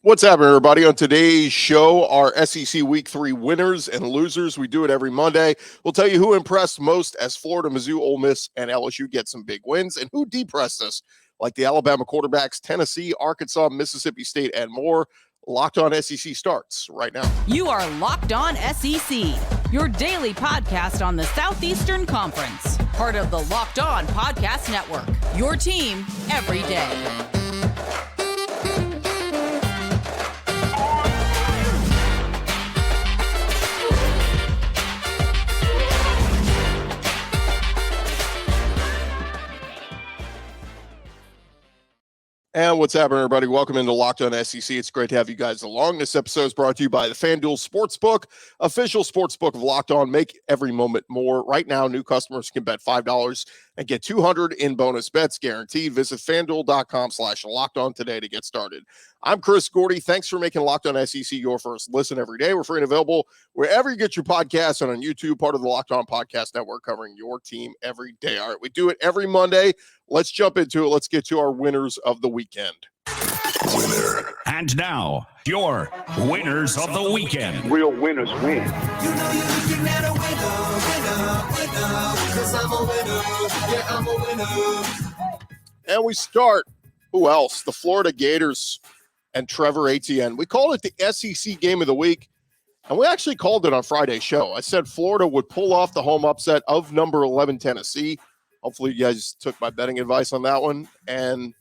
What's happening, everybody? On today's show, our SEC Week 3 winners and losers. We do it every Monday. We'll tell you who impressed most as Florida, Mizzou, Ole Miss, and LSU get some big wins, and who depressed us, like the Alabama quarterbacks, Tennessee, Arkansas, Mississippi State, and more. Locked On SEC starts right now. You are Locked On SEC, your daily podcast on the Southeastern Conference. Part of the Locked On Podcast Network, your team every day. And what's happening, everybody? Welcome into Locked On SEC. It's great to have you guys along. This episode is brought to you by the FanDuel Sportsbook, official sportsbook of Locked On. Make every moment more. Right now, new customers can bet $5 and get $200 in bonus bets guaranteed. Visit FanDuel.com/LockedOn today to get started. I'm Chris Gordy. Thanks for making Locked On SEC your first listen every day. We're free and available wherever you get your podcasts and on YouTube, part of the Locked On Podcast Network, covering your team every day. All right, we do it every Monday. Let's jump into it. Let's get to our winners of the weekend. Winner. And now, your winners of the weekend. Real winners win. You know you're looking at a winner, 'cause I'm a winner, yeah, I'm a winner. And we start, who else? The Florida Gators and Trevor Etienne. We called it the SEC Game of the Week, and we actually called it on Friday's show. I said Florida would pull off the home upset of number 11 Tennessee. Hopefully you guys took my betting advice on that one, and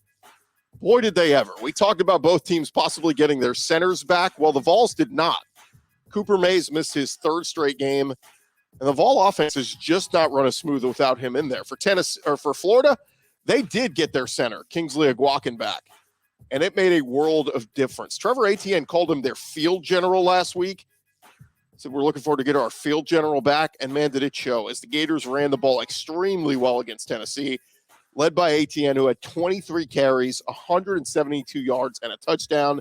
boy, did they ever. We talked about both teams possibly getting their centers back. Well, the Vols did not. Cooper Mays missed his third straight game, and the Vol offense has just not run as smooth without him in there. For Tennessee, or for Florida, they did get their center, Kingsley Aguakin, back, and it made a world of difference. Trevor Etienne called him their field general last week. Said we're looking forward to get our field general back, and man, did it show as the Gators ran the ball extremely well against Tennessee, led by Etienne, who had 23 carries, 172 yards, and a touchdown.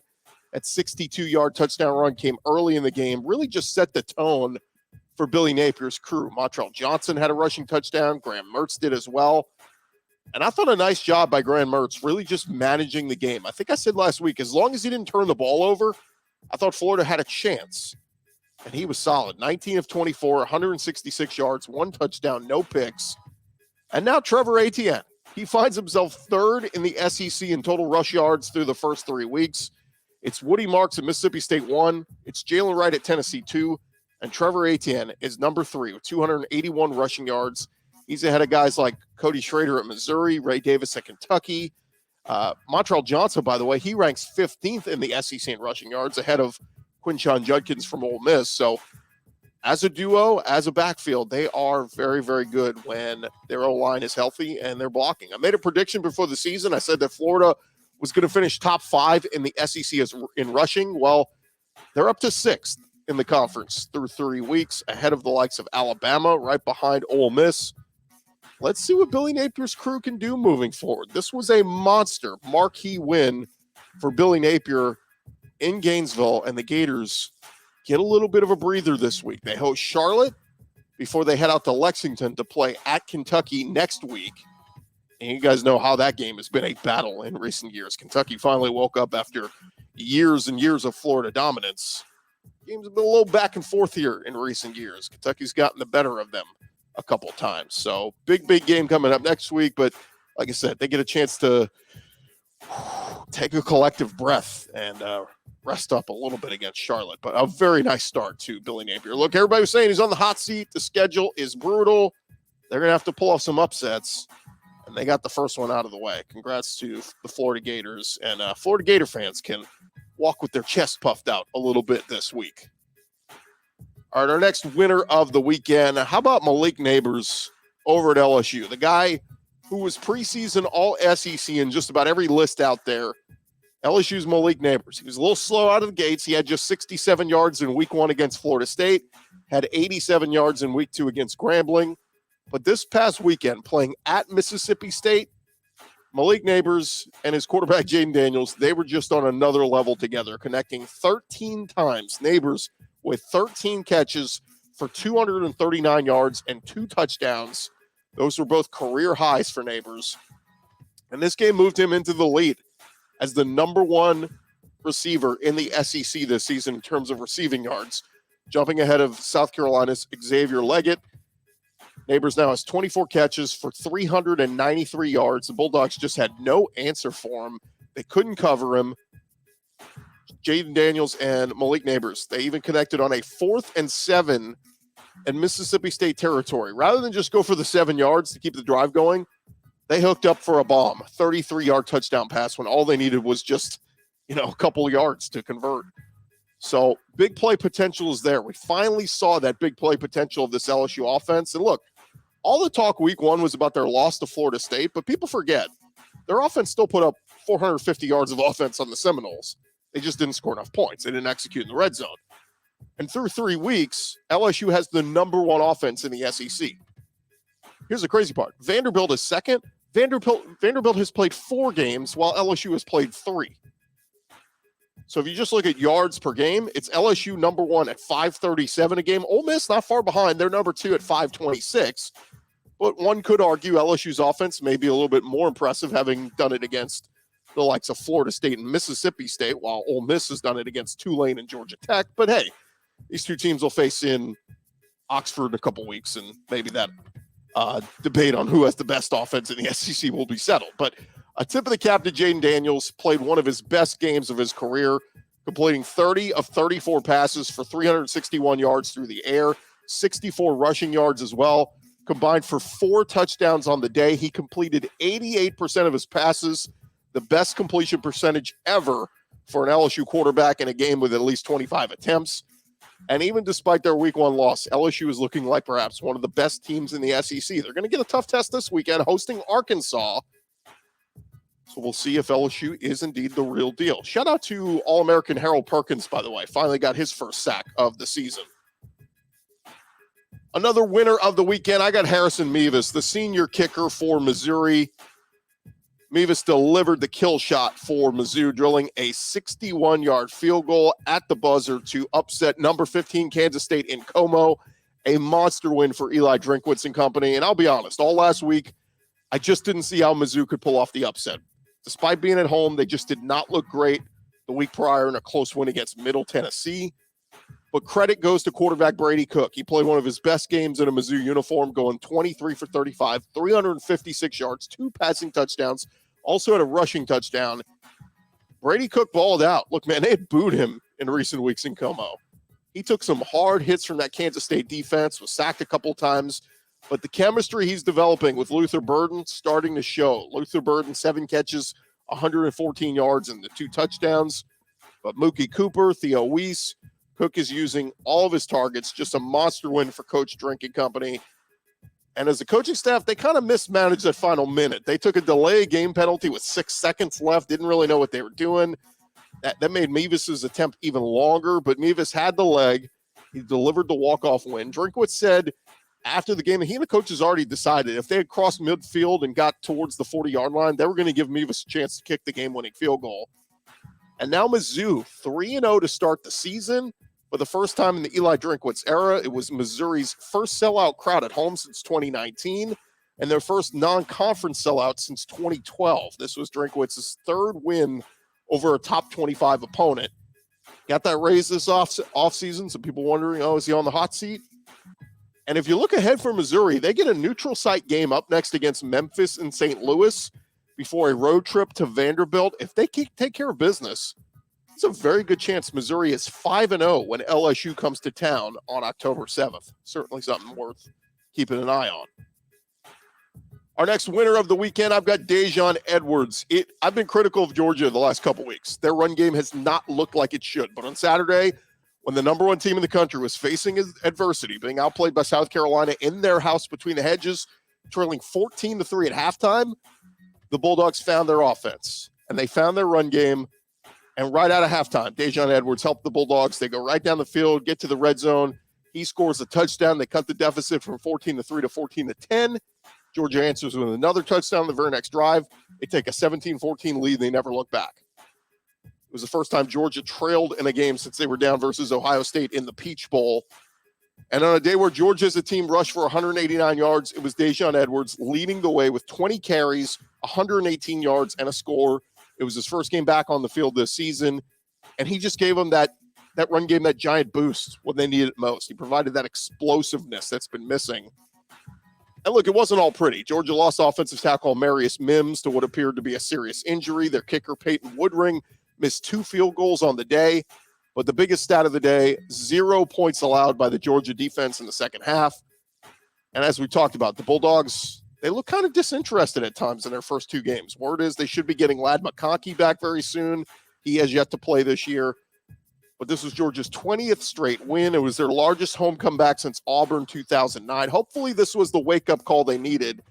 That 62-yard touchdown run came early in the game, really just set the tone for Billy Napier's crew. Montrell Johnson had a rushing touchdown. Graham Mertz did as well. And I thought a nice job by Graham Mertz, really just managing the game. I think I said last week, as long as he didn't turn the ball over, I thought Florida had a chance. And he was solid. 19 of 24, 166 yards, one touchdown, no picks. And now Trevor Etienne. He finds himself third in the SEC in total rush yards through the first 3 weeks. It's Woody Marks at Mississippi State 1. It's Jalen Wright at Tennessee 2. And Trevor Etienne is number 3 with 281 rushing yards. He's ahead of guys like Cody Schrader at Missouri, Ray Davis at Kentucky. Montrell Johnson, by the way, he ranks 15th in the SEC in rushing yards, ahead of Quinshon Judkins from Ole Miss. So as a duo, as a backfield, they are very, very good when their O-line is healthy and they're blocking. I made a prediction before the season. I said that Florida was going to finish top 5 in the SEC in rushing. Well, they're up to 6th in the conference through 3 weeks, ahead of the likes of Alabama, right behind Ole Miss. Let's see what Billy Napier's crew can do moving forward. This was a monster marquee win for Billy Napier in Gainesville, and the Gators get a little bit of a breather this week. They host Charlotte before they head out to Lexington to play at Kentucky next week. And you guys know how that game has been a battle in recent years. Kentucky finally woke up after years and years of Florida dominance. Games have been a little back and forth here in recent years. Kentucky's gotten the better of them a couple times. So big game coming up next week. But like I said, they get a chance to take a collective breath and rest up a little bit against Charlotte. But a very nice start to Billy Napier. Look, everybody was saying he's on the hot seat. The schedule is brutal. They're going to have to pull off some upsets, and they got the first one out of the way. Congrats to the Florida Gators, and Florida Gator fans can walk with their chest puffed out a little bit this week. All right, our next winner of the weekend. How about Malik Neighbors over at LSU? The guy who was preseason all SEC in just about every list out there. LSU's Malik Neighbors. He was a little slow out of the gates. He had just 67 yards in week 1 against Florida State, had 87 yards in week 2 against Grambling. But this past weekend, playing at Mississippi State, Malik Neighbors and his quarterback, Jaden Daniels, they were just on another level together, connecting 13 times. Neighbors with 13 catches for 239 yards and 2 touchdowns. Those were both career highs for Neighbors. And this game moved him into the lead as the number 1 receiver in the SEC this season in terms of receiving yards, jumping ahead of South Carolina's Xavier Leggett. Neighbors now has 24 catches for 393 yards. The Bulldogs just had no answer for him. They couldn't cover him. Jaden Daniels and Malik Neighbors, they even connected on a 4th and 7 in Mississippi State territory. Rather than just go for the 7 yards to keep the drive going, they hooked up for a bomb, 33-yard touchdown pass when all they needed was just, a couple yards to convert. So big play potential is there. We finally saw that big play potential of this LSU offense. And look, all the talk week 1 was about their loss to Florida State, but people forget their offense still put up 450 yards of offense on the Seminoles. They just didn't score enough points. They didn't execute in the red zone. And through 3 weeks, LSU has the number 1 offense in the SEC. Here's the crazy part. Vanderbilt is second. Vanderbilt has played 4 games while LSU has played 3. So if you just look at yards per game, it's LSU number 1 at 537 a game. Ole Miss not far behind. They're number 2 at 526. But one could argue LSU's offense may be a little bit more impressive, having done it against the likes of Florida State and Mississippi State, while Ole Miss has done it against Tulane and Georgia Tech. But hey, these 2 teams will face in Oxford in a couple weeks, and maybe that debate on who has the best offense in the SEC will be settled. But a tip of the cap to Jaden Daniels, played one of his best games of his career, completing 30 of 34 passes for 361 yards through the air, 64 rushing yards as well, combined for 4 touchdowns on the day. He completed 88% of his passes, the best completion percentage ever for an LSU quarterback in a game with at least 25 attempts. And even despite their week 1 loss, LSU is looking like perhaps one of the best teams in the SEC. They're going to get a tough test this weekend, hosting Arkansas. So we'll see if LSU is indeed the real deal. Shout out to All-American Harold Perkins, by the way. Finally got his first sack of the season. Another winner of the weekend, I got Harrison Mavis, the senior kicker for Missouri. Mavis delivered the kill shot for Mizzou, drilling a 61-yard field goal at the buzzer to upset number 15 Kansas State in Como. A monster win for Eli Drinkwitz and company. And I'll be honest, all last week, I just didn't see how Mizzou could pull off the upset. Despite being at home, they just did not look great the week prior in a close win against Middle Tennessee. But credit goes to quarterback Brady Cook. He played one of his best games in a Mizzou uniform, going 23 for 35, 356 yards, 2 passing touchdowns, also had a rushing touchdown. Brady Cook balled out. Look, man, they had booed him in recent weeks in Como. He took some hard hits from that Kansas State defense, was sacked a couple times, but the chemistry he's developing with Luther Burden starting to show. Luther Burden, 7 catches, 114 yards, and the 2 touchdowns. But Mookie Cooper, Theo Weiss, Cook is using all of his targets. Just a monster win for Coach Drink and company. And as a coaching staff, they kind of mismanaged that final minute. They took a delay game penalty with 6 seconds left, didn't really know what they were doing. That made Mavis's attempt even longer, but Mavis had the leg. He delivered the walk-off win. Drinkwitz said after the game, he and the coaches already decided if they had crossed midfield and got towards the 40-yard line, they were going to give Mavis a chance to kick the game-winning field goal. And now Mizzou, 3-0 to start the season. For the first time in the Eli Drinkwitz era, it was Missouri's first sellout crowd at home since 2019 and their first non-conference sellout since 2012. This was Drinkwitz's 3rd win over a top 25 opponent. Got that raise this offseason, so people wondering, is he on the hot seat? And if you look ahead for Missouri, they get a neutral site game up next against Memphis and St. Louis before a road trip to Vanderbilt. If they take care of business, it's a very good chance Missouri is 5-0 when LSU comes to town on October 7th. Certainly something worth keeping an eye on. Our next winner of the weekend, I've got DeShawn Edwards. I've been critical of Georgia the last couple weeks. Their run game has not looked like it should. But on Saturday, when the number 1 team in the country was facing adversity, being outplayed by South Carolina in their house between the hedges, trailing 14-3 at halftime, the Bulldogs found their offense. And they found their run game. And right out of halftime, DeShawn Edwards helped the Bulldogs. They go right down the field, get to the red zone. He scores a touchdown. They cut the deficit from 14-3 to 14-10. Georgia answers with another touchdown the very next drive. They take a 17-14 lead, and they never look back. It was the first time Georgia trailed in a game since they were down versus Ohio State in the Peach Bowl. And on a day where Georgia as a team rushed for 189 yards, it was DeShawn Edwards leading the way with 20 carries, 118 yards, and a score. It was his first game back on the field this season. And he just gave them that run game, that giant boost when they needed it most. He provided that explosiveness that's been missing. And look, it wasn't all pretty. Georgia lost offensive tackle Marius Mims to what appeared to be a serious injury. Their kicker, Peyton Woodring, missed 2 field goals on the day. But the biggest stat of the day, 0 points allowed by the Georgia defense in the second half. And as we talked about, the Bulldogs, they look kind of disinterested at times in their first 2 games. Word is they should be getting Ladd McConkey back very soon. He has yet to play this year. But this was Georgia's 20th straight win. It was their largest home comeback since Auburn 2009. Hopefully this was the wake-up call they needed,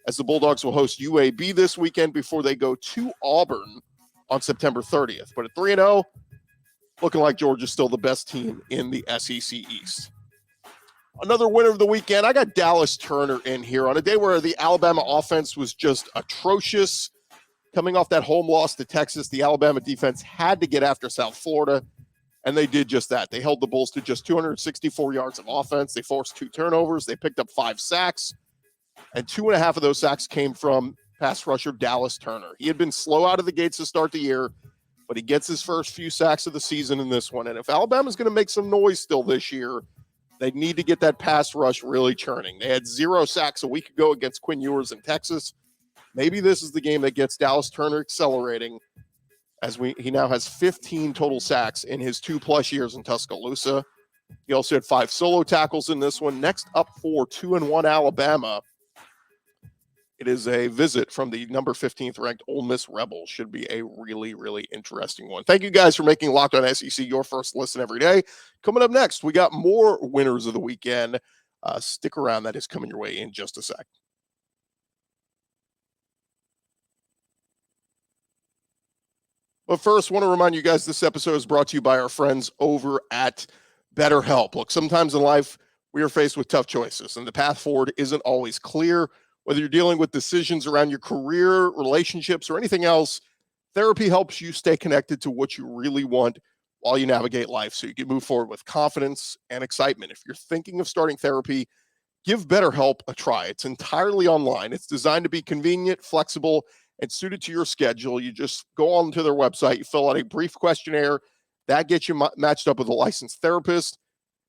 as the Bulldogs will host UAB this weekend before they go to Auburn on September 30th. But at 3-0, looking like Georgia's still the best team in the SEC East. Another winner of the weekend, I got Dallas Turner in here on a day where the Alabama offense was just atrocious. Coming off that home loss to Texas, the Alabama defense had to get after South Florida, and they did just that. They held the Bulls to just 264 yards of offense. They forced 2 turnovers. They picked up 5 sacks, and 2.5 of those sacks came from pass rusher Dallas Turner. He had been slow out of the gates to start the year, but he gets his first few sacks of the season in this one. And if Alabama's going to make some noise still this year, they need to get that pass rush really churning. They had 0 sacks a week ago against Quinn Ewers in Texas. Maybe this is the game that gets Dallas Turner accelerating, as he now has 15 total sacks in his 2+ years in Tuscaloosa. He also had 5 solo tackles in this one. Next up for 2-1 Alabama, it is a visit from the number 15th ranked Ole Miss Rebels. Should be a really, really interesting one. Thank you guys for making Locked On SEC your first listen every day. Coming up next, we got more winners of the weekend. Stick around. That is coming your way in just a sec. But first, I want to remind you guys this episode is brought to you by our friends over at Betterhelp. Look, sometimes in life, we are faced with tough choices, and the path forward isn't always clear. Whether you're dealing with decisions around your career, relationships, or anything else, therapy helps you stay connected to what you really want while you navigate life so you can move forward with confidence and excitement. If you're thinking of starting therapy, give BetterHelp a try. It's entirely online. It's designed to be convenient, flexible, and suited to your schedule. You just go onto their website, you fill out a brief questionnaire, that gets you matched up with a licensed therapist.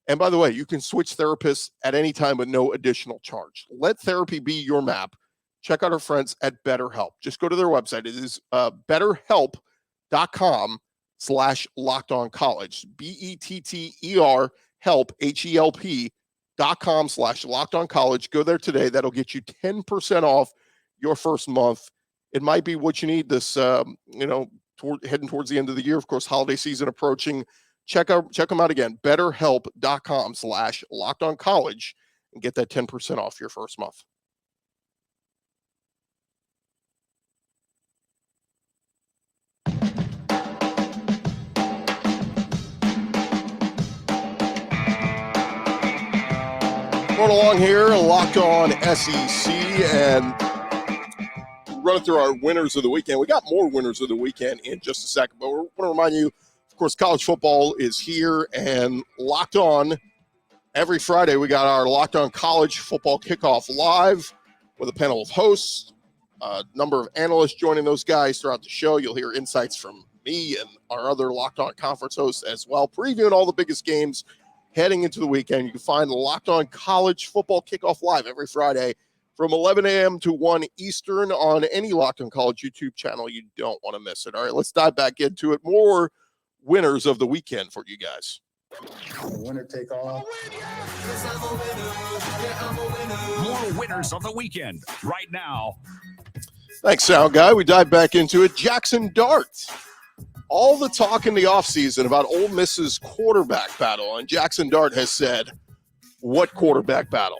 And by the way, you can switch therapists at any time with no additional charge. Let therapy be your map. Check out our friends at BetterHelp. Just go to their website. It is betterhelp.com/lockedoncollege. BETTER help, HELP.com/lockedoncollege. Go there today. That'll get you 10% off your first month. It might be what you need this, heading towards the end of the year. Of course, holiday season approaching. Check them out again, betterhelp.com/lockedoncollege, and get that 10% off your first month. Going along here, Locked On SEC, and running through our winners of the weekend. We got more winners of the weekend in just a second, but we want to remind you, of course, college football is here and Locked On. Every Friday, we got our Locked On College Football Kickoff live with a panel of hosts, a number of analysts joining those guys throughout the show. You'll hear insights from me and our other Locked On conference hosts as well, previewing all the biggest games heading into the weekend. You can find Locked On College Football Kickoff live every Friday from 11 a.m. to 1 Eastern on any Locked On College YouTube channel. You don't want to miss it. All right, let's dive back into it. More winners of the weekend for you guys. Winner take all. More winners of the weekend right now. Thanks, Sound Guy. We dive back into it. Jackson Dart. All the talk in the offseason about Ole Miss's quarterback battle, and Jackson Dart has said, what quarterback battle?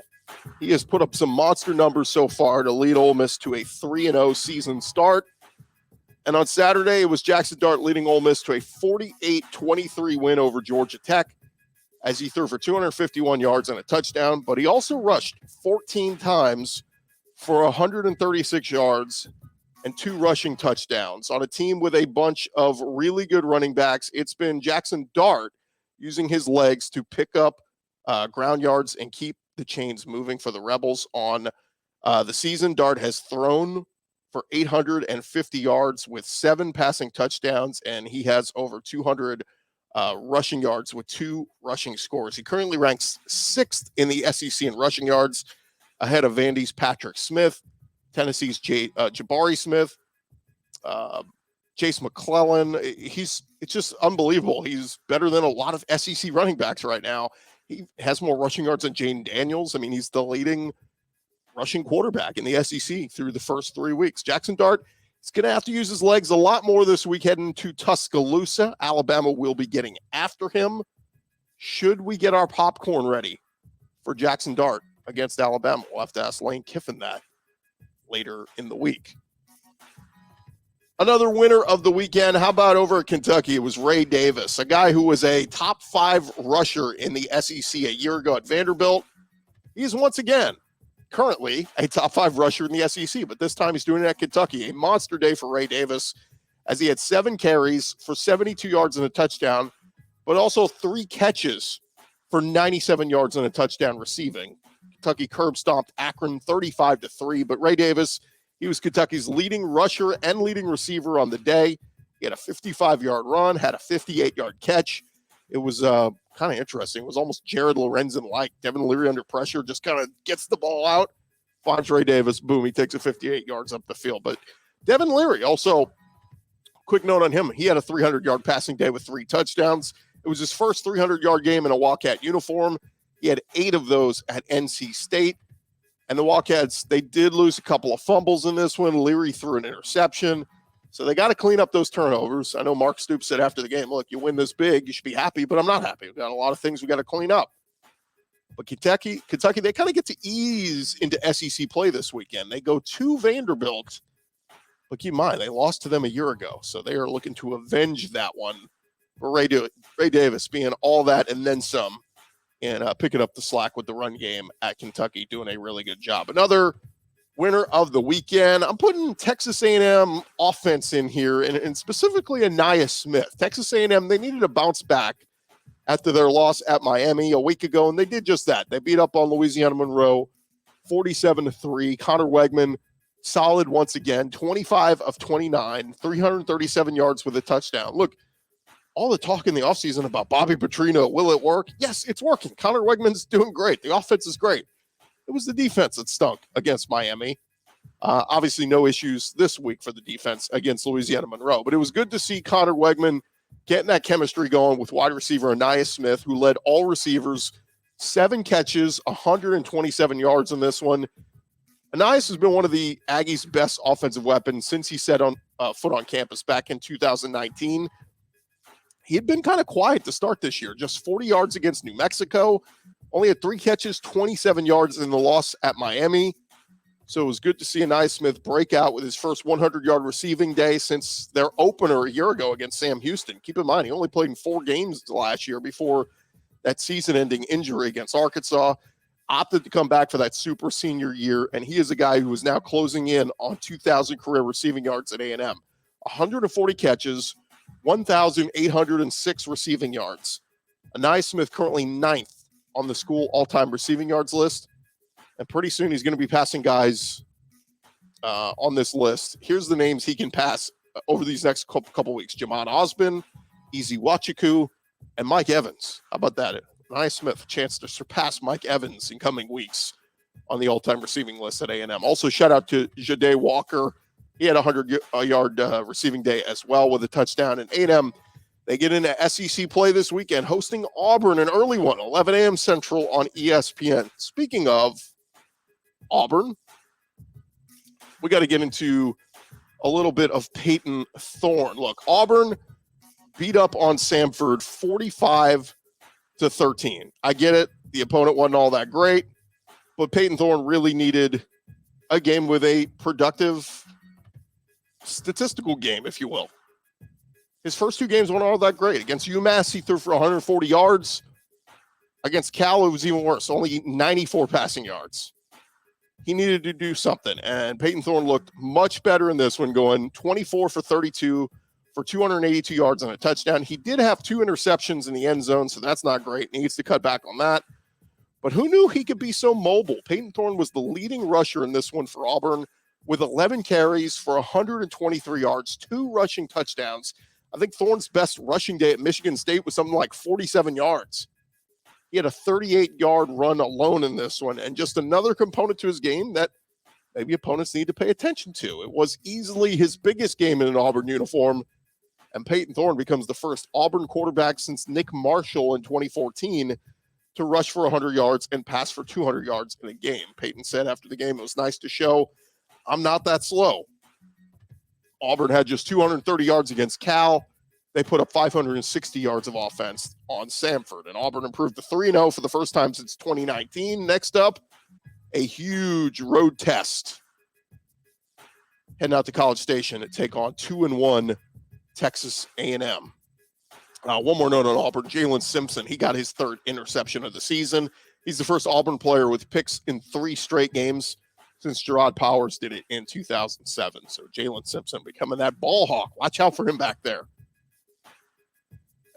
He has put up some monster numbers so far to lead Ole Miss to a 3-0 season start. And on Saturday, it was Jackson Dart leading Ole Miss to a 48-23 win over Georgia Tech as he threw for 251 yards and a touchdown. But he also rushed 14 times for 136 yards and 2 rushing touchdowns on a team with a bunch of really good running backs. It's been Jackson Dart using his legs to pick up ground yards and keep the chains moving for the Rebels on the season. Dart has thrown for 850 yards with 7 passing touchdowns, and he has over 200 rushing yards with 2 rushing scores. He currently ranks 6th in the SEC in rushing yards, ahead of Vandy's Patrick Smith, Tennessee's Jabari Smith, Jase McClellan. It's just unbelievable. He's better than a lot of SEC running backs right now. He has more rushing yards than Jaden Daniels. I mean, he's the leading rushing quarterback in the SEC through the first 3 weeks. Jackson Dart is going to have to use his legs a lot more this week heading to Tuscaloosa. Alabama will be getting after him. Should we get our popcorn ready for Jackson Dart against Alabama? We'll have to ask Lane Kiffin that later in the week. Another winner of the weekend, how about over at Kentucky? It was Ray Davis, a guy who was a top 5 rusher in the SEC a year ago at Vanderbilt. He's once again currently a top 5 rusher in the SEC, but this time he's doing it at Kentucky. A monster day for Ray Davis as he had 7 carries for 72 yards and a touchdown, but also 3 catches for 97 yards and a touchdown receiving. Kentucky curb stomped Akron 35-3, but Ray Davis, he was Kentucky's leading rusher and leading receiver on the day. He had a 55-yard run, had a 58-yard catch. It was kind of interesting. It was almost Jared Lorenzen-like. Devin Leary under pressure just kind of gets the ball out. Finds Ray Davis, boom, he takes it 58 yards up the field. But Devin Leary, also, quick note on him, he had a 300-yard passing day with 3 touchdowns. It was his first 300-yard game in a Wildcat uniform. He had 8 of those at NC State. And the Wildcats, they did lose a couple of fumbles in this one. Leary threw an interception. So they got to clean up those turnovers. I know Mark Stoops said after the game, look, you win this big, you should be happy, but I'm not happy. We've got a lot of things we got to clean up. But Kentucky, they kind of get to ease into SEC play this weekend. They go to Vanderbilt, but keep in mind, they lost to them a year ago. So they are looking to avenge that one for Ray Davis being all that and then some, and picking up the slack with the run game at Kentucky, doing a really good job. Another winner of the weekend, I'm putting Texas A&M offense in here, and specifically Anaya Smith. Texas A&M, they needed to bounce back after their loss at Miami a week ago, and they did just that. They beat up on Louisiana Monroe 47-3. Connor Wegman, solid once again, 25 of 29, 337 yards with a touchdown. Look, all the talk in the offseason about Bobby Petrino, will it work? Yes, it's working. Connor Wegman's doing great. The offense is great. It was the defense that stunk against Miami. Obviously, no issues this week for the defense against Louisiana Monroe. But it was good to see Connor Wegman getting that chemistry going with wide receiver Anaya Smith, who led all receivers, 7 catches, 127 yards in this one. Anais has been one of the Aggies' best offensive weapons since he set on foot on campus back in 2019. He had been kind of quiet to start this year, just 40 yards against New Mexico. Only had 3 catches, 27 yards in the loss at Miami. So it was good to see Anaya Smith break out with his first 100-yard receiving day since their opener a year ago against Sam Houston. Keep in mind, he only played in 4 games last year before that season-ending injury against Arkansas. Opted to come back for that super senior year, and he is a guy who is now closing in on 2,000 career receiving yards at A&M. 140 catches, 1,806 receiving yards. Anaya Smith currently 9th on the school all-time receiving yards list. And pretty soon he's going to be passing guys on this list. Here's the names he can pass over these next couple weeks. Jamon Osborne, Easy Wachiku, and Mike Evans. How about that? Anaya Smith, a chance to surpass Mike Evans in coming weeks on the all-time receiving list at A&M. Also, shout out to Jade Walker. He had a 100-yard receiving day as well with a touchdown. And A&M, they get into SEC play this weekend, hosting Auburn, an early one, 11 a.m. Central on ESPN. Speaking of Auburn, we got to get into a little bit of Peyton Thorne. Look, Auburn beat up on Samford 45-13. I get it. The opponent wasn't all that great, but Peyton Thorne really needed a game with a productive statistical game, if you will. His first 2 games weren't all that great. Against UMass, he threw for 140 yards. Against Cal, it was even worse, only 94 passing yards. He needed to do something, and Peyton Thorne looked much better in this one, going 24 for 32 for 282 yards and a touchdown. He did have 2 interceptions in the end zone, so that's not great. Needs to cut back on that. But who knew he could be so mobile? Peyton Thorne was the leading rusher in this one for Auburn, with 11 carries for 123 yards, 2 rushing touchdowns. I think Thorne's best rushing day at Michigan State was something like 47 yards. He had a 38-yard run alone in this one, and just another component to his game that maybe opponents need to pay attention to. It was easily his biggest game in an Auburn uniform, and Peyton Thorne becomes the first Auburn quarterback since Nick Marshall in 2014 to rush for 100 yards and pass for 200 yards in a game. Peyton said after the game, it was nice to show I'm not that slow. Auburn had just 230 yards against Cal. They put up 560 yards of offense on Samford, and Auburn improved to 3-0 for the first time since 2019. Next up, a huge road test. Heading out to College Station to take on 2-1 Texas A&M. One more note on Auburn. Jalen Simpson, he got his 3rd interception of the season. He's the first Auburn player with picks in 3 straight games since Gerard Powers did it in 2007. So Jalen Simpson becoming that ball hawk. Watch out for him back there.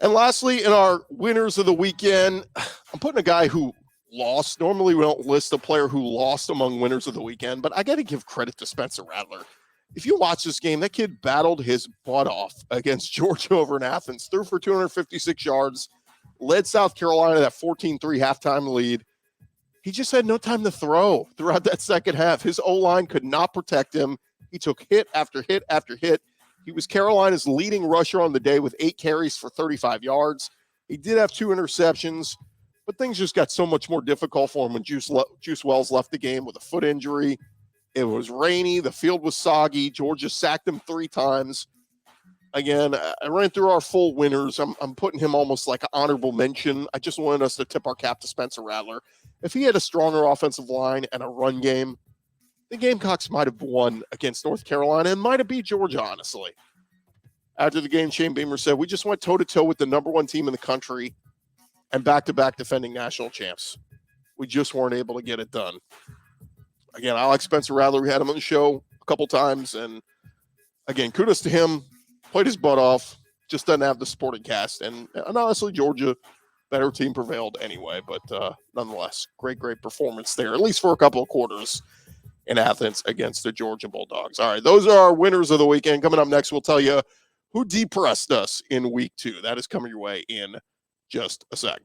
And lastly, in our winners of the weekend, I'm putting a guy who lost. Normally, we don't list a player who lost among winners of the weekend, but I got to give credit to Spencer Rattler. If you watch this game, that kid battled his butt off against Georgia over in Athens, threw for 256 yards, led South Carolina to that 14-3 halftime lead. He just had no time to throw throughout that second half. His O-line could not protect him. He took hit after hit after hit. He was Carolina's leading rusher on the day with 8 carries for 35 yards. He did have 2 interceptions, but things just got so much more difficult for him when Juice Wells left the game with a foot injury. It was rainy. The field was soggy. Georgia sacked him 3 times. Again, I ran through our full winners. I'm putting him almost like an honorable mention. I just wanted us to tip our cap to Spencer Rattler. If he had a stronger offensive line and a run game, the Gamecocks might have won against North Carolina and might have beat Georgia, honestly. After the game, Shane Beamer said, we just went toe-to-toe with the number 1 team in the country and back-to-back defending national champs. We just weren't able to get it done. Again, I like Spencer Rattler. We had him on the show a couple times, and again, kudos to him. Played his butt off. Just doesn't have the supporting cast. And honestly, Georgia, better team prevailed anyway. But nonetheless, great performance there, at least for a couple of quarters in Athens against the Georgia Bulldogs. All right, those are our winners of the weekend. Coming up next, we'll tell you who depressed us in week 2. That is coming your way in just a sec.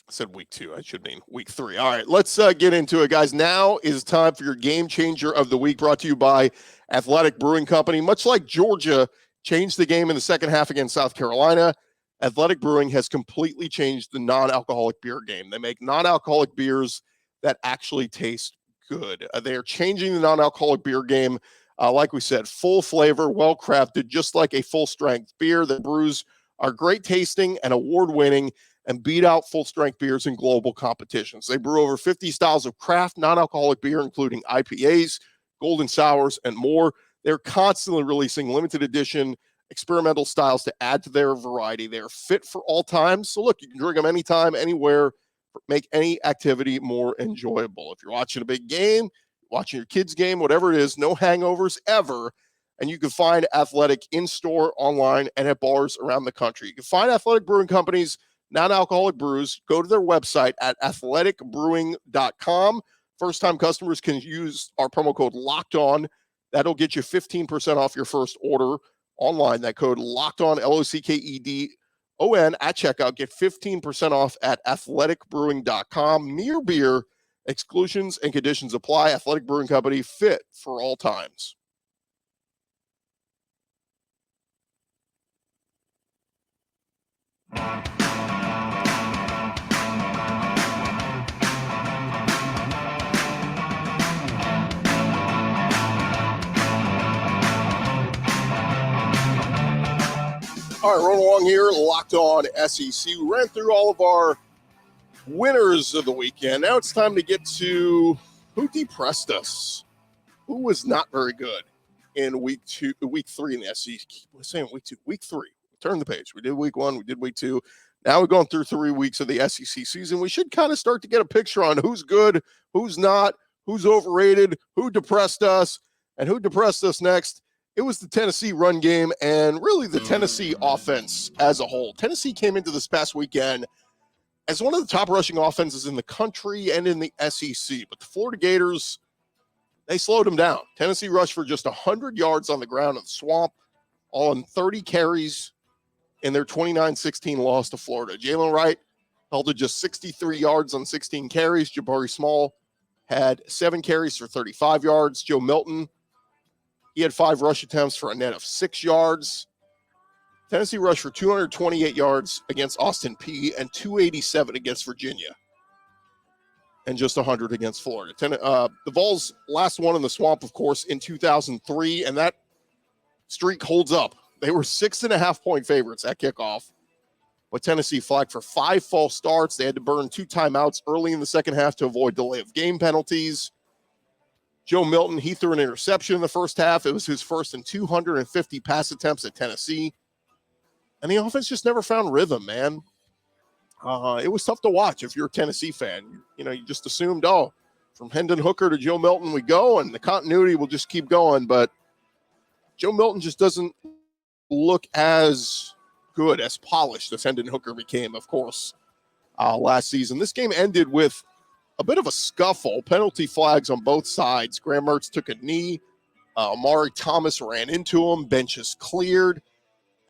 I said week 2. I should mean week 3. All right, let's get into it, guys. Now is time for your game changer of the week, brought to you by Athletic Brewing Company. Much like Georgia changed the game in the second half against South Carolina, Athletic Brewing has completely changed the non-alcoholic beer game. They make non-alcoholic beers that actually taste good. They are changing the non-alcoholic beer game. Like we said, full flavor, well-crafted, just like a full-strength beer. The brews are great tasting and award-winning and beat out full-strength beers in global competitions. They brew over 50 styles of craft non-alcoholic beer, including IPAs, golden sours, and more. They're constantly releasing limited edition experimental styles to add to their variety. They're fit for all times. So look, you can drink them anytime, anywhere, make any activity more enjoyable. If you're watching a big game, watching your kids' game, whatever it is, no hangovers ever. And you can find Athletic in-store, online, and at bars around the country. You can find Athletic Brewing Company's non-alcoholic brews. Go to their website at athleticbrewing.com. First-time customers can use our promo code LOCKEDON. That'll get you 15% off your first order online. That code LOCKEDON, LOCKEDON at checkout. Get 15% off at athleticbrewing.com. Mere beer, exclusions and conditions apply. Athletic Brewing Company, fit for all times. All right, rolling along here, Locked On SEC. We ran through all of our winners of the weekend. Now it's time to get to who depressed us, who was not very good in week 3 in the SEC. We're saying week 3. Turn the page. We did week 1, we did week 2. Now we're going through 3 weeks of the SEC season. We should kind of start to get a picture on who's good, who's not, who's overrated, who depressed us, and who depressed us next. It was the Tennessee run game and really the Tennessee offense as a whole. Tennessee came into this past weekend as one of the top rushing offenses in the country and in the SEC. But the Florida Gators, they slowed them down. Tennessee rushed for just 100 yards on the ground in the Swamp, all in 30 carries in their 29-16 loss to Florida. Jalen Wright held to just 63 yards on 16 carries. Jabari Small had 7 carries for 35 yards. Joe Milton, he had 5 rush attempts for a net of 6 yards. Tennessee rushed for 228 yards against Austin Peay and 287 against Virginia, and just 100 against Florida. The Vols last won in the Swamp, of course, in 2003, and that streak holds up. They were 6.5-point favorites at kickoff, but Tennessee flagged for 5 false starts. They had to burn 2 timeouts early in the second half to avoid delay of game penalties. Joe Milton, he threw an interception in the first half. It was his first in 250 pass attempts at Tennessee. And the offense just never found rhythm, man. It was tough to watch if you're a Tennessee fan. You know, you just assumed, from Hendon Hooker to Joe Milton we go, and the continuity will just keep going. But Joe Milton just doesn't look as good, as polished as Hendon Hooker became, of course, last season. This game ended with a bit of a scuffle, penalty flags on both sides. Graham Mertz took a knee. Amari Thomas ran into him. Benches cleared.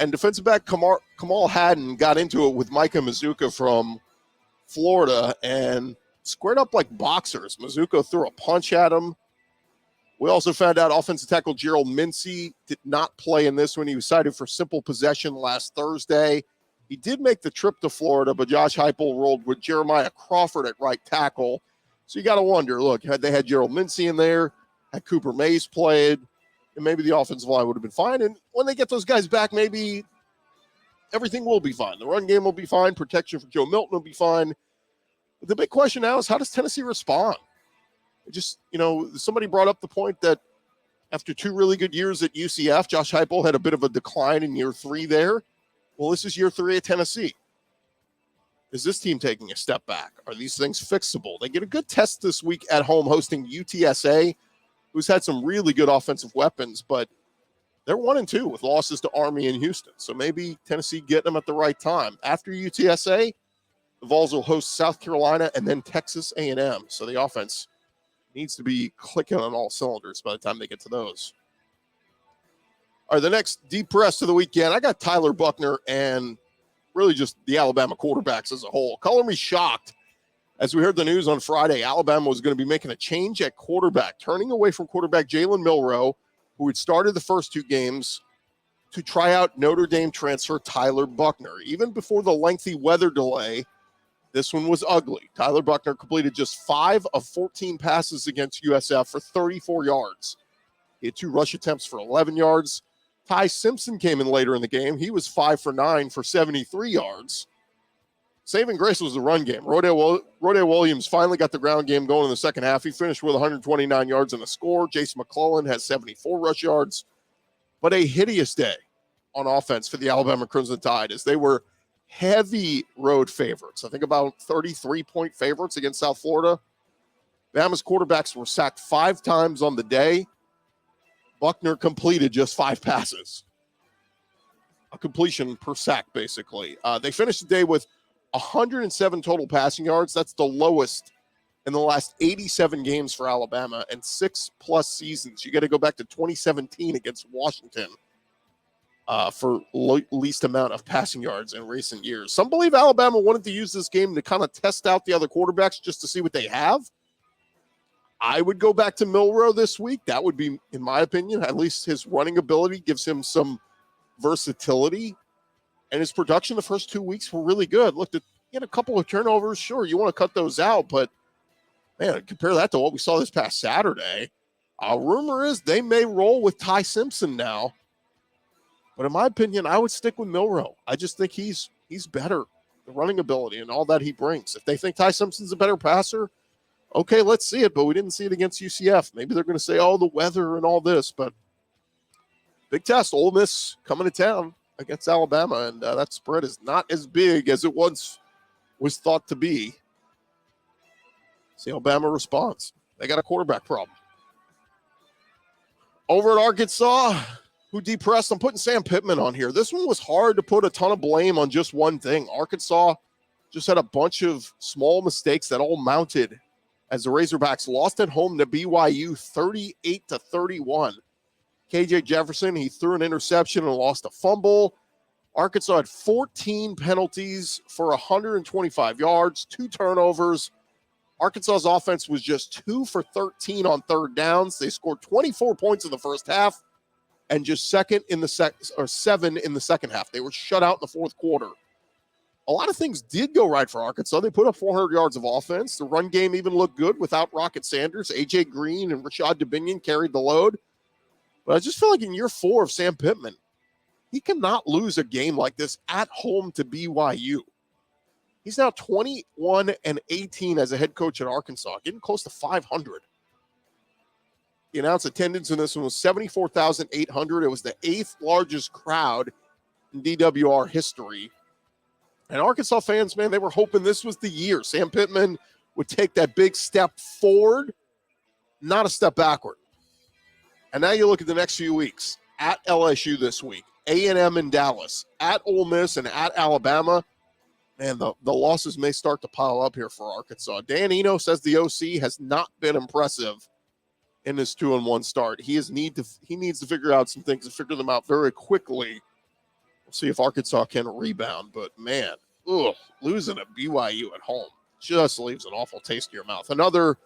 And defensive back Kamal Haddon got into it with Micah Mizzou from Florida and squared up like boxers. Mizzou threw a punch at him. We also found out offensive tackle Gerald Mincey did not play in this one. He was cited for simple possession last Thursday. He did make the trip to Florida, but Josh Heupel rolled with Jeremiah Crawford at right tackle. So you got to wonder, look, had they had Gerald Mincey in there, had Cooper Mays played, and maybe the offensive line would have been fine. And when they get those guys back, maybe everything will be fine. The run game will be fine. Protection for Joe Milton will be fine. But the big question now is, how does Tennessee respond? Just, somebody brought up the point that after 2 really good years at UCF, Josh Heupel had a bit of a decline in year 3 there. Well, this is year 3 at Tennessee. Is this team taking a step back? Are these things fixable? They get a good test this week at home hosting UTSA, who's had some really good offensive weapons, but they're 1-2 with losses to Army and Houston. So maybe Tennessee getting them at the right time. After UTSA, the Vols will host South Carolina and then Texas A&M. So the offense needs to be clicking on all cylinders by the time they get to those. All right, the next deep press of the weekend, I got Tyler Buchner and really just the Alabama quarterbacks as a whole. Color me shocked. As we heard the news on Friday, Alabama was going to be making a change at quarterback, turning away from quarterback Jalen Milroe, who had started the first 2 games, to try out Notre Dame transfer Tyler Buchner. Even before the lengthy weather delay, this one was ugly. Tyler Buchner completed just 5 of 14 passes against USF for 34 yards. He had 2 rush attempts for 11 yards. Ty Simpson came in later in the game. He was 5 for 9 for 73 yards. Saving grace was the run game. Rodale Williams finally got the ground game going in the second half. He finished with 129 yards and a score. Jase McClellan has 74 rush yards. But a hideous day on offense for the Alabama Crimson Tide, as they were heavy road favorites. I think about 33-point favorites against South Florida. Bama's quarterbacks were sacked 5 times on the day. Buchner completed just 5 passes. A completion per sack, basically. They finished the day with 107 total passing yards. That's the lowest in the last 87 games for Alabama and 6+ seasons. You got to go back to 2017 against Washington for least amount of passing yards in recent years. Some believe Alabama wanted to use this game to kind of test out the other quarterbacks just to see what they have. I would go back to Milroe this week. That would be, in my opinion, at least his running ability gives him some versatility. And his production the first 2 weeks were really good. Looked at, he had a couple of turnovers. Sure, you want to cut those out, but man, compare that to what we saw this past Saturday. Rumor is they may roll with Ty Simpson now. But in my opinion, I would stick with Milroe. I just think he's better, the running ability and all that he brings. If they think Ty Simpson's a better passer, okay, let's see it. But we didn't see it against UCF. Maybe they're going to say, the weather and all this. But big test. Ole Miss coming to town against Alabama, and that spread is not as big as it once was thought to be. See how Bama responds. They got a quarterback problem. Over at Arkansas, who depressed? I'm putting Sam Pittman on here. This one was hard to put a ton of blame on just one thing. Arkansas just had a bunch of small mistakes that all mounted as the Razorbacks lost at home to BYU 38-31. KJ Jefferson, he threw an interception and lost a fumble. Arkansas had 14 penalties for 125 yards, 2 turnovers. Arkansas's offense was just 2 for 13 on third downs. They scored 24 points in the first half and just 7 in the second half. They were shut out in the fourth quarter. A lot of things did go right for Arkansas. They put up 400 yards of offense. The run game even looked good without Rocket Sanders. A.J. Green and Rashad Dubinion carried the load. But I just feel like in year 4 of Sam Pittman, he cannot lose a game like this at home to BYU. He's now 21-18 as a head coach at Arkansas, getting close to 500. The announced attendance in this one was 74,800. It was the 8th largest crowd in DWR history. And Arkansas fans, man, they were hoping this was the year Sam Pittman would take that big step forward, not a step backward. And now you look at the next few weeks. At LSU this week, A&M in Dallas, at Ole Miss and at Alabama. Man, the losses may start to pile up here for Arkansas. Dan Eno says the OC has not been impressive in this 2-1 start. He needs to figure out some things and figure them out very quickly. We'll see if Arkansas can rebound. But, man, losing to BYU at home just leaves an awful taste in your mouth. Another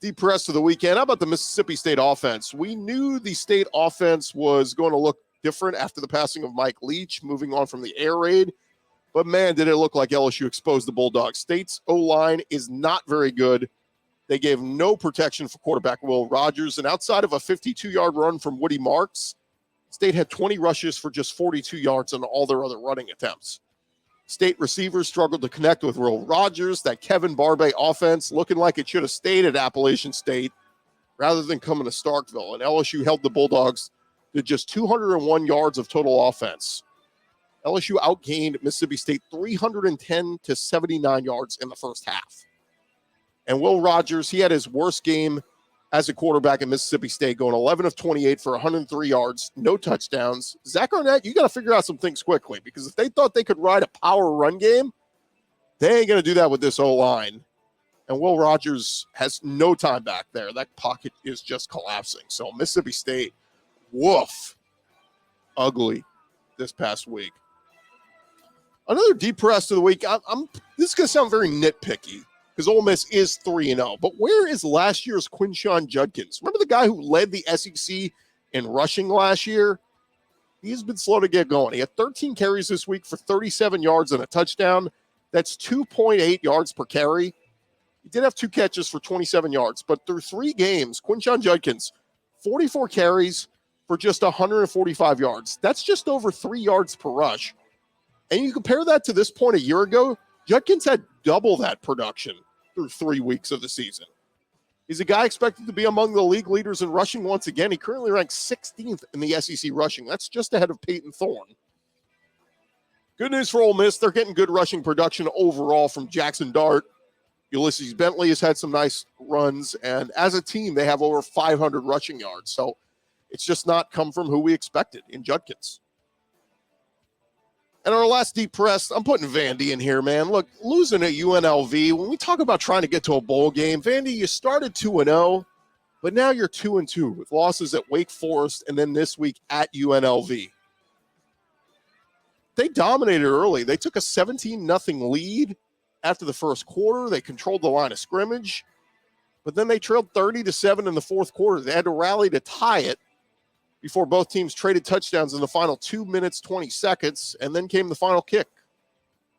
deep rest of the weekend. How about the Mississippi State offense? We knew the state offense was going to look different after the passing of Mike Leach, moving on from the air raid. But, man, did it look like LSU exposed the Bulldogs. State's O-line is not very good. They gave no protection for quarterback Will Rogers. And outside of a 52-yard run from Woody Marks, State had 20 rushes for just 42 yards on all their other running attempts. State receivers struggled to connect with Will Rogers. That Kevin Barbay offense looking like it should have stayed at Appalachian State rather than coming to Starkville. And LSU held the Bulldogs to just 201 yards of total offense. LSU outgained Mississippi State 310 to 79 yards in the first half. And Will Rogers, he had his worst game as a quarterback at Mississippi State, going 11 of 28 for 103 yards, no touchdowns. Zach Arnett, you got to figure out some things quickly, because if they thought they could ride a power run game, they ain't going to do that with this O-line. And Will Rogers has no time back there. That pocket is just collapsing. So Mississippi State, woof, ugly this past week. Another deep rest of the week. This is going to sound very nitpicky, because Ole Miss is 3-0. But where is last year's Quinshon Judkins? Remember the guy who led the SEC in rushing last year? He's been slow to get going. He had 13 carries this week for 37 yards and a touchdown. That's 2.8 yards per carry. He did have 2 catches for 27 yards. But through 3 games, Quinshon Judkins, 44 carries for just 145 yards. That's just over 3 yards per rush. And you compare that to this point a year ago, Judkins had double that production through 3 weeks of the season. He's a guy expected to be among the league leaders in rushing once again. He currently ranks 16th in the SEC rushing. That's just ahead of Peyton Thorne. Good news for Ole Miss. They're getting good rushing production overall from Jackson Dart. Ulysses Bentley has had some nice runs. And as a team, they have over 500 rushing yards. So it's just not come from who we expected in Judkins. And our last deep press, I'm putting Vandy in here, man. Look, losing at UNLV, when we talk about trying to get to a bowl game, Vandy, you started 2-0, but now you're 2-2 with losses at Wake Forest and then this week at UNLV. They dominated early. They took a 17-0 lead after the first quarter. They controlled the line of scrimmage, but then they trailed 30-7 in the fourth quarter. They had to rally to tie it before both teams traded touchdowns in the final 2 minutes, 20 seconds, and then came the final kick.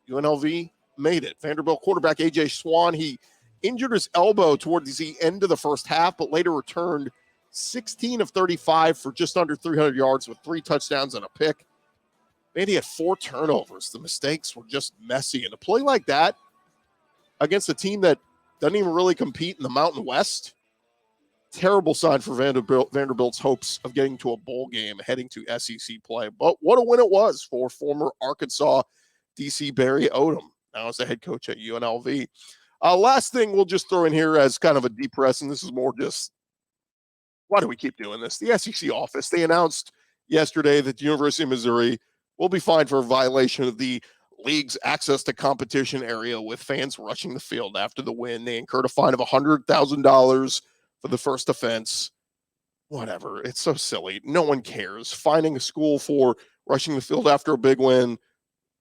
UNLV made it. Vanderbilt quarterback A.J. Swan, he injured his elbow towards the end of the first half, but later returned 16 of 35 for just under 300 yards with 3 touchdowns and a pick. Vandy had 4 turnovers. The mistakes were just messy. And to play like that against a team that doesn't even really compete in the Mountain West, terrible sign for Vanderbilt's hopes of getting to a bowl game heading to SEC play. But what a win it was for former Arkansas DC Barry Odom, now as the head coach at UNLV. Last thing we'll just throw in here as kind of a deep press, and this is more just, why do we keep doing this? The SEC office, they announced yesterday that the University of Missouri will be fined for a violation of the league's access to competition area with fans rushing the field after the win. They incurred a fine of $100,000 for the first offense. Whatever. It's so silly. No one cares. Fining a school for rushing the field after a big win.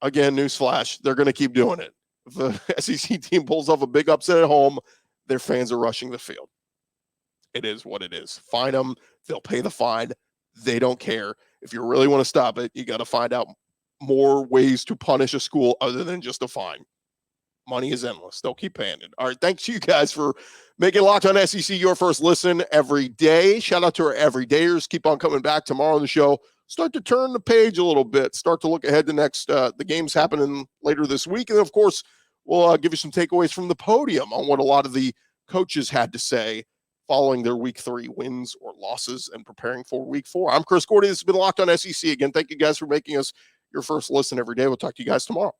Again, newsflash, they're going to keep doing it. If the SEC team pulls off a big upset at home, their fans are rushing the field. It is what it is. Fine them. They'll pay the fine. They don't care. If you really want to stop it, you got to find out more ways to punish a school other than just a fine. Money is endless. They'll keep paying it. All right. Thanks to you guys for making Locked On SEC your first listen every day. Shout out to our everydayers. Keep on coming back tomorrow on the show. Start to turn the page a little bit. Start to look ahead to the games happening later this week. And of course, we'll give you some takeaways from the podium on what a lot of the coaches had to say following their week 3 wins or losses and preparing for week 4. I'm Chris Gordy. This has been Locked On SEC. Again, thank you guys for making us your first listen every day. We'll talk to you guys tomorrow.